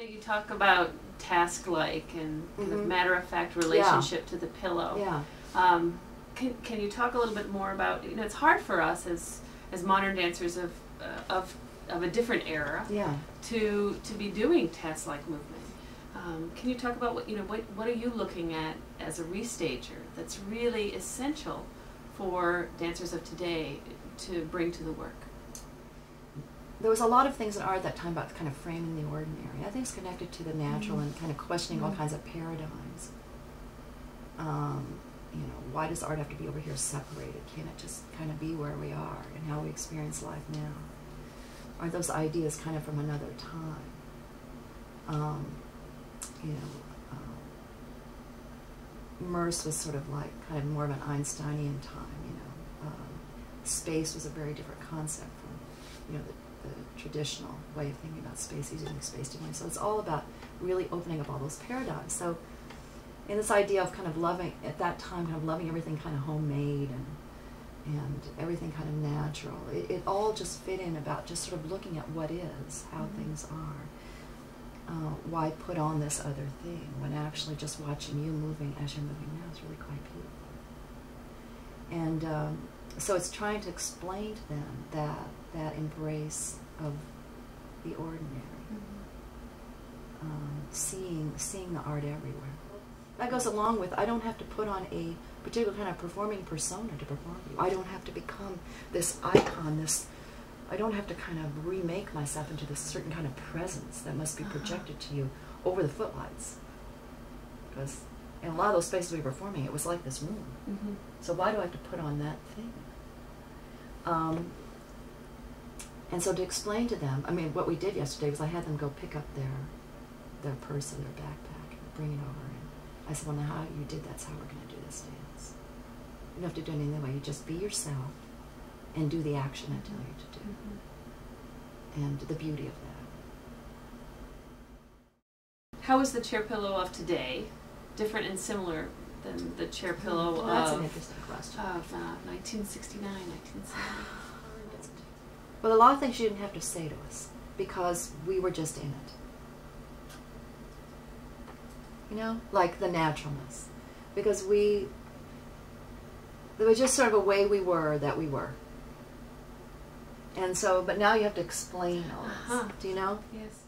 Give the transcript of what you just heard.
You talk about task-like and kind of matter-of-fact relationship to the pillow. Yeah. Can you talk a little bit more about, it's hard for us as modern dancers of a different era to be doing task-like movement. Can you talk about what are you looking at as a restager that's really essential for dancers of today to bring to the work? There was a lot of things in art at that time about kind of framing the ordinary. I think it's connected to the natural and kind of questioning all kinds of paradigms. Why does art have to be over here separated? Can't it just kind of be where we are and how we experience life now? Aren't those ideas kind of from another time? Merce was sort of like kind of more of an Einsteinian time. Space was a very different concept from the traditional way of thinking about space, using space differently. So it's all about really opening up all those paradigms. So in this idea of kind of loving, at that time, kind of loving everything kind of homemade and everything kind of natural, it all just fit in about just sort of looking at what is, how things are. Why put on this other thing when actually just watching you moving as you're moving now is really quite beautiful. And so it's trying to explain to them that embrace of the ordinary, seeing the art everywhere. That goes along with, I don't have to put on a particular kind of performing persona to perform for you. I don't have to become this icon, I don't have to kind of remake myself into this certain kind of presence that must be projected to you over the footlights. Because in a lot of those spaces we were performing, it was like this room. So why do I have to put on that thing? And so to explain to them, what we did yesterday was I had them go pick up their purse or their backpack and bring it over. And I said, well, now how you did that's how we're going to do this dance. You don't have to do anything that way. You just be yourself and do the action I tell you to do. And the beauty of that. How is the chair pillow of today different and similar than the chair pillow that's an interesting question. Of 1969, 1970? Well, a lot of things you didn't have to say to us because we were just in it. Like the naturalness. Because there was just sort of a way we were that we were. And so, but now you have to explain all this. Do you know? Yes.